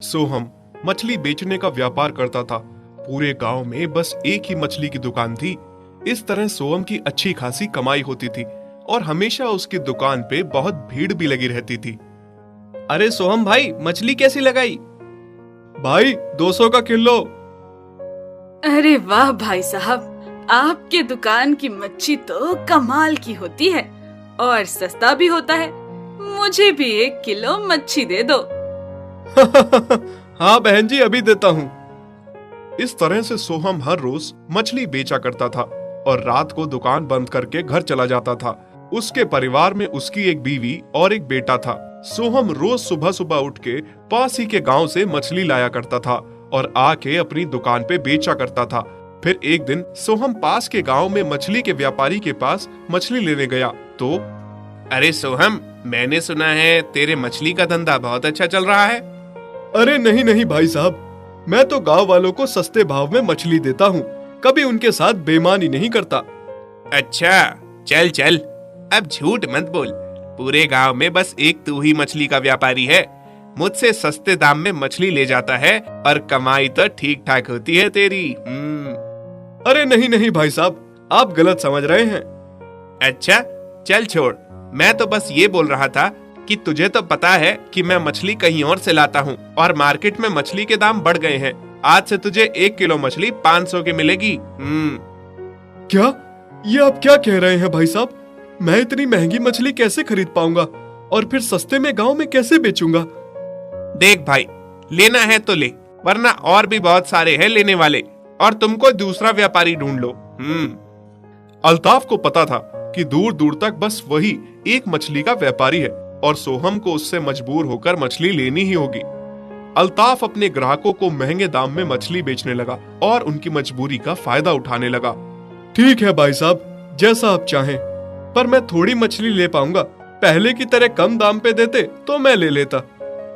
सोहम मछली बेचने का व्यापार करता था। पूरे गांव में बस एक ही मछली की दुकान थी। इस तरह सोहम की अच्छी खासी कमाई होती थी और हमेशा उसकी दुकान पे बहुत भीड़ भी लगी रहती थी। अरे सोहम भाई, मछली कैसी लगाई? भाई 200 का किलो। अरे वाह भाई साहब, आपके दुकान की मच्छी तो कमाल की होती है और सस्ता भी होता है। मुझे भी 1 किलो मच्छी दे दो। हाँ बहन जी, अभी देता हूँ। इस तरह से सोहम हर रोज मछली बेचा करता था और रात को दुकान बंद करके घर चला जाता था। उसके परिवार में उसकी एक बीवी और एक बेटा था। सोहम रोज सुबह सुबह उठ के पास ही के गांव से मछली लाया करता था और आके अपनी दुकान पे बेचा करता था। फिर एक दिन सोहम पास के गांव में मछली के व्यापारी के पास मछली लेने गया तो अरे सोहम, मैंने सुना है तेरे मछली का धंधा बहुत अच्छा चल रहा है। अरे नहीं नहीं भाई साहब, मैं तो गांव वालों को सस्ते भाव में मछली देता हूँ, कभी उनके साथ बेईमानी नहीं करता। अच्छा चल चल, अब झूठ मत बोल। पूरे गांव में बस एक तू ही मछली का व्यापारी है। मुझसे सस्ते दाम में मछली ले जाता है और कमाई तो ठीक ठाक होती है तेरी। अरे नहीं नहीं भाई साहब, आप गलत समझ रहे हैं। अच्छा चल छोड़, मैं तो बस ये बोल रहा था कि तुझे तो पता है कि मैं मछली कहीं और से लाता हूँ और मार्केट में मछली के दाम बढ़ गए हैं। आज से तुझे 1 किलो मछली 500 की मिलेगी। क्या? ये आप क्या कह रहे हैं भाई साहब? मैं इतनी महंगी मछली कैसे खरीद पाऊंगा और फिर सस्ते में गांव में कैसे बेचूंगा? देख भाई, लेना है तो ले, वरना और भी बहुत सारे हैं लेने वाले और तुमको दूसरा व्यापारी ढूंढ लो। अल्ताफ को पता था कि दूर दूर तक बस वही एक मछली का व्यापारी है और सोहम को उससे मजबूर होकर मछली लेनी ही होगी। अल्ताफ अपने ग्राहकों को महंगे दाम में मछली बेचने लगा और उनकी मजबूरी का फायदा उठाने लगा। ठीक है भाई साहब, जैसा आप चाहें, पर मैं थोड़ी मछली ले पाऊंगा। पहले की तरह कम दाम पे देते तो मैं ले लेता।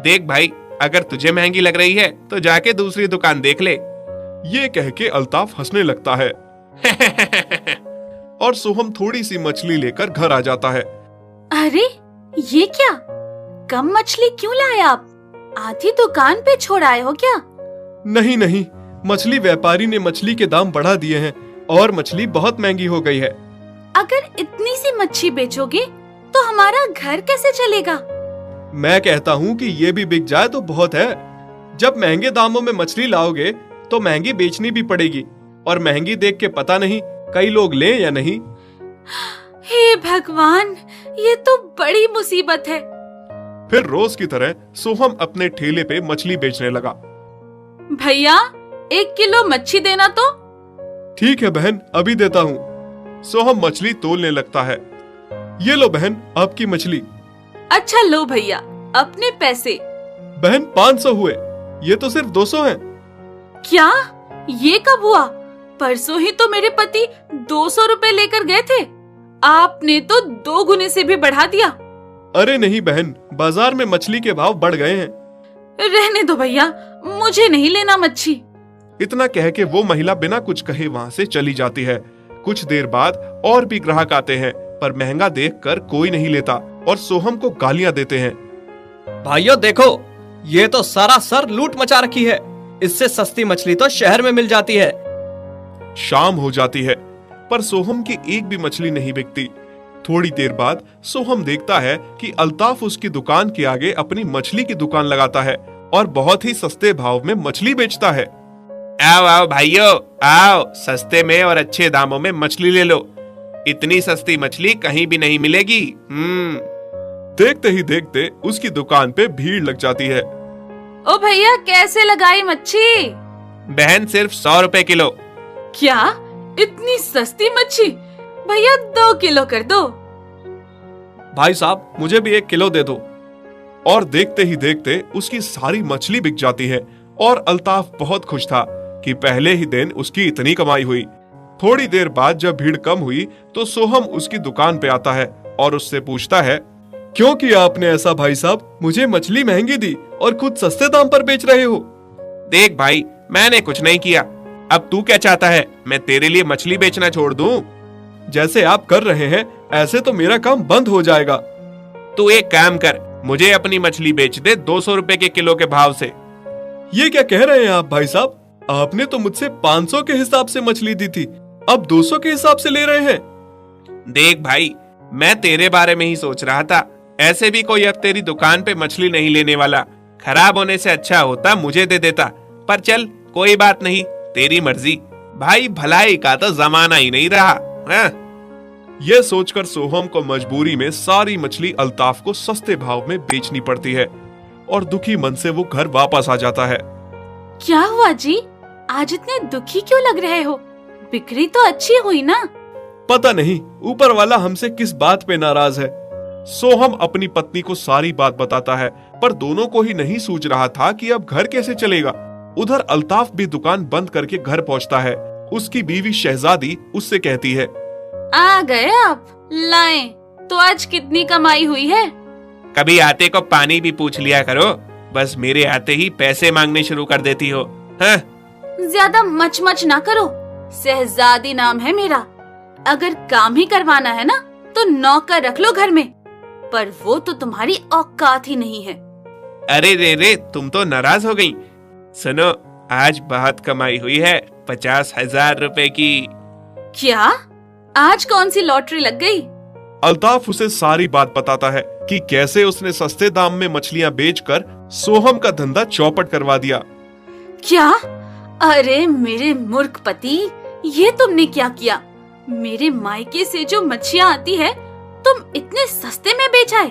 देख भाई, अगर तुझे महंगी लग रही है तो जाके दूसरी दुकान देख ले। ये कह के अल्ताफ हंसने लगता है और सोहम थोड़ी सी मछली लेकर घर आ जाता है। अरे ये क्या, कम मछली क्यों लाए आप? आधी दुकान पे छोड़ आए हो क्या? नहीं नहीं, मछली व्यापारी ने मछली के दाम बढ़ा दिए हैं और मछली बहुत महंगी हो गई है। अगर इतनी सी मच्छी बेचोगे तो हमारा घर कैसे चलेगा? मैं कहता हूँ कि ये भी बिक जाए तो बहुत है। जब महंगे दामों में मछली लाओगे तो महंगी बेचनी भी पड़ेगी और महंगी देख के पता नहीं कई लोग लें या नहीं। हे भगवान, ये तो बड़ी मुसीबत है। फिर रोज की तरह सोहम अपने ठेले पे मछली बेचने लगा। भैया 1 किलो मच्छी देना तो। ठीक है बहन, अभी देता हूँ। सोहम मछली तोलने लगता है। ये लो बहन, आपकी मछली। अच्छा लो भैया, अपने पैसे। बहन 500 हुए, ये तो सिर्फ 200 हैं। क्या? ये कब हुआ? परसों ही तो मेरे पति 200 रुपए लेकर गए थे। आपने तो 2 गुने से भी बढ़ा दिया। अरे नहीं बहन, बाजार में मछली के भाव बढ़ गए हैं। रहने दो भैया, मुझे नहीं लेना मच्छी। इतना कह के वो महिला बिना कुछ कहे वहाँ से चली जाती है। कुछ देर बाद और भी ग्राहक आते हैं, पर महंगा देखकर कोई नहीं लेता और सोहम को गालियां देते हैं। भाइयों देखो, ये तो सरासर लूट मचा रखी है। इससे सस्ती मछली तो शहर में मिल जाती है। शाम हो जाती है पर सोहम की एक भी मछली नहीं बिकती। थोड़ी देर बाद सोहम देखता है कि अल्ताफ उसकी दुकान के आगे अपनी मछली की दुकान लगाता है और बहुत ही सस्ते भाव में मछली बेचता है। आओ आओ भाइयों, आओ, सस्ते में और अच्छे दामों में मछली ले लो। इतनी सस्ती मछली कहीं भी नहीं मिलेगी। देखते ही देखते उसकी दुकान पे भीड़ लग जाती है। ओ भैया, कैसे लगाई मच्छी? बहन सिर्फ 100 रुपए किलो। क्या? इतनी सस्ती मच्छी? भैया 2 किलो कर दो। भाई साहब, मुझे भी 1 किलो दे दो। और देखते ही देखते उसकी सारी मछली बिक जाती है और अल्ताफ बहुत खुश था कि पहले ही दिन उसकी इतनी कमाई हुई। थोड़ी देर बाद जब भीड़ कम हुई तो सोहम उसकी दुकान पे आता है और उससे पूछता है, क्यों किया आपने ऐसा भाई साहब? मुझे मछली महंगी दी और खुद सस्ते दाम पर बेच रहे हो। देख भाई, मैंने कुछ नहीं किया। अब तू क्या चाहता है, मैं तेरे लिए मछली बेचना छोड़ दूं? जैसे आप कर रहे हैं ऐसे तो मेरा काम बंद हो जाएगा। तू एक काम कर, मुझे अपनी मछली बेच दे 200 रुपए के किलो के भाव से। ये क्या कह रहे हैं आप भाई साहब? आपने तो मुझसे 500 के हिसाब से मछली दी थी, अब 200 के हिसाब से ले रहे हैं। देख भाई, मैं तेरे बारे में ही सोच रहा था। ऐसे भी कोई अब तेरी दुकान पे मछली नहीं लेने वाला। खराब होने से अच्छा होता मुझे दे देता। पर चल, कोई बात नहीं, तेरी मर्जी। भाई, भलाई का तो जमाना ही नहीं रहा। हाँ? यह सोचकर सोहम को मजबूरी में सारी मछली अल्ताफ को सस्ते भाव में बेचनी पड़ती है और दुखी मन से वो घर वापस आ जाता है। क्या हुआ जी, आज इतने दुखी क्यों लग रहे हो? बिक्री तो अच्छी हुई ना? पता नहीं ऊपर वाला हमसे किस बात पे नाराज है। सोहम अपनी पत्नी को सारी बात बताता है, पर दोनों को ही नहीं सूझ रहा था कि अब घर कैसे चलेगा। उधर अल्ताफ भी दुकान बंद करके घर पहुंचता है। उसकी बीवी शहजादी उससे कहती है, आ गए आप, लाएं। तो आज कितनी कमाई हुई है? कभी आते को पानी भी पूछ लिया करो, बस मेरे आते ही पैसे मांगने शुरू कर देती हो। हाँ? ज्यादा मच ना करो, शहजादी नाम है मेरा। अगर काम ही करवाना है ना तो नौकर रख लो घर में, पर वो तो तुम्हारी औकात ही नहीं है। अरे रे, तुम तो नाराज हो गई। सुनो, आज बहुत कमाई हुई है, 50,000 रुपए की। क्या? आज कौन सी लॉटरी लग गई? अल्ताफ उसे सारी बात बताता है कि कैसे उसने सस्ते दाम में मछलियां बेचकर सोहम का धंधा चौपट करवा दिया। क्या? अरे मेरे मूर्ख पति, ये तुमने क्या किया? मेरे मायके से जो मच्छियाँ आती है तुम इतने सस्ते में बेच आए?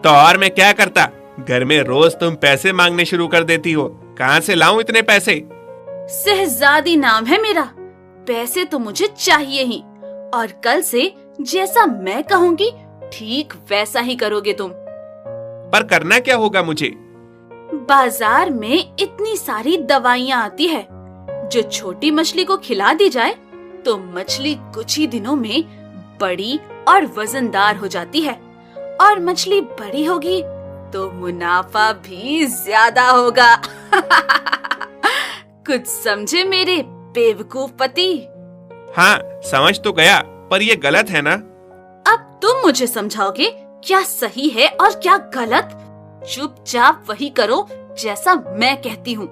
तो और मैं क्या करता? घर में रोज तुम पैसे मांगने शुरू कर देती हो। कहाँ से लाऊं इतने पैसे? शहजादी नाम है मेरा, पैसे तो मुझे चाहिए ही, और कल से जैसा मैं कहूँगी ठीक वैसा ही करोगे तुम। पर करना क्या होगा मुझे? बाजार में इतनी सारी दवाइयाँ आती है, जो छोटी मछली को खिला दी जाए तो मछली कुछ ही दिनों में बड़ी और वजनदार हो जाती है, और मछली बड़ी होगी तो मुनाफा भी ज्यादा होगा। कुछ समझे मेरे बेवकूफ पति? हाँ, समझ तो गया, पर ये गलत है ना? अब तुम मुझे समझाओगे क्या सही है और क्या गलत? चुपचाप वही करो जैसा मैं कहती हूँ।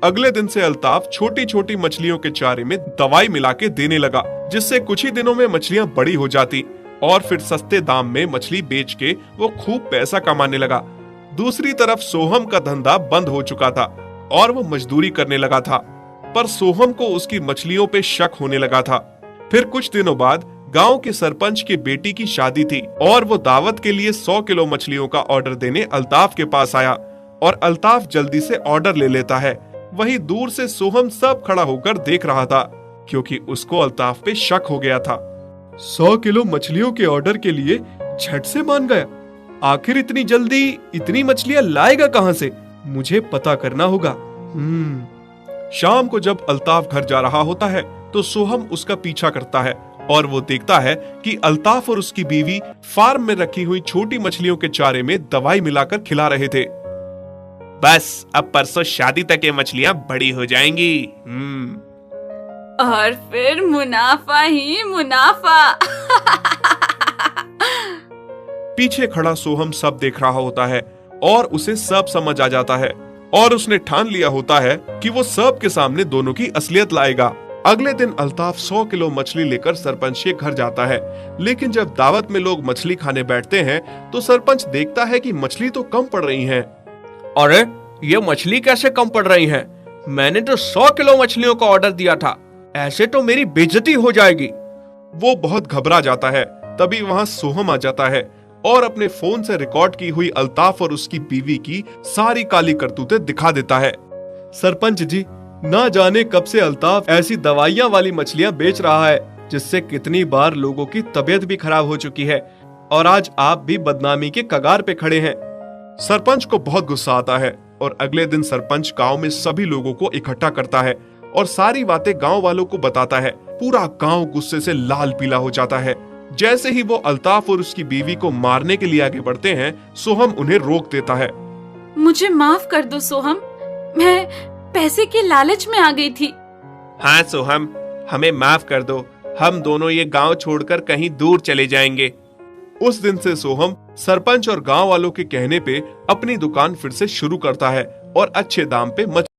अगले दिन से अल्ताफ छोटी छोटी मछलियों के चारे में दवाई मिला के देने लगा, जिससे कुछ ही दिनों में मछलियां बड़ी हो जाती और फिर सस्ते दाम में मछली बेच के वो खूब पैसा कमाने लगा। दूसरी तरफ सोहम का धंधा बंद हो चुका था और वो मजदूरी करने लगा था, पर सोहम को उसकी मछलियों पे शक होने लगा था। फिर कुछ दिनों बाद गांव के सरपंच की बेटी की शादी थी और वो दावत के लिए 100 किलो मछलियों का ऑर्डर देने अल्ताफ के पास आया और अल्ताफ जल्दी से ऑर्डर ले लेता है। वहीं दूर से सोहम सब खड़ा होकर देख रहा था, क्योंकि उसको अल्ताफ पे शक हो गया था। 100 किलो मछलियों के ऑर्डर के लिए झट से मान गया। आखिर इतनी जल्दी इतनी मछलियां लाएगा कहां से? मुझे पता करना होगा। शाम को जब अल्ताफ घर जा रहा होता है तो सोहम उसका पीछा करता है और वो देखता है कि अल्ताफ और उसकी बीवी फार्म में रखी हुई छोटी मछलियों के चारे में दवाई मिलाकर खिला रहे थे। बस अब परसों शादी तक ये मछलियां बड़ी हो जाएंगी। और फिर मुनाफा ही मुनाफा। पीछे खड़ा सोहम सब देख रहा होता है और उसे सब समझ आ जाता है और उसने ठान लिया होता है कि वो सब के सामने दोनों की असलियत लाएगा। अगले दिन अल्ताफ 100 किलो मछली लेकर सरपंच के घर जाता है, लेकिन जब दावत में लोग मछली खाने बैठते हैं तो सरपंच देखता है कि मछली तो कम पड़ रही है। अरे ये मछली कैसे कम पड़ रही है? मैंने तो 100 किलो मछलियों का ऑर्डर दिया था, ऐसे तो मेरी बेइज्जती हो जाएगी। वो बहुत घबरा जाता है। तभी वहाँ सोहम आ जाता है और अपने फोन से रिकॉर्ड की हुई अल्ताफ और उसकी बीवी की सारी काली करतूतें दिखा देता है। सरपंच जी, ना जाने कब से अल्ताफ ऐसी दवाइयाँ वाली मछलियाँ बेच रहा है, जिससे कितनी बार लोगों की तबीयत भी खराब हो चुकी है, और आज आप भी बदनामी के कगार पे खड़े हैं। सरपंच को बहुत गुस्सा आता है और अगले दिन सरपंच गांव में सभी लोगों को इकट्ठा करता है और सारी बातें गांव वालों को बताता है। पूरा गांव गुस्से से लाल पीला हो जाता है। जैसे ही वो अल्ताफ और उसकी बीवी को मारने के लिए आगे बढ़ते हैं, सोहम उन्हें रोक देता है। मुझे माफ कर दो सोहम, मैं पैसे के लालच में आ गई थी। हाँ सोहम, हमें माफ कर दो, हम दोनों ये गांव छोड़कर कहीं दूर चले जाएंगे। उस दिन से सोहम सरपंच और गांव वालों के कहने पे अपनी दुकान फिर से शुरू करता है और अच्छे दाम पे मछली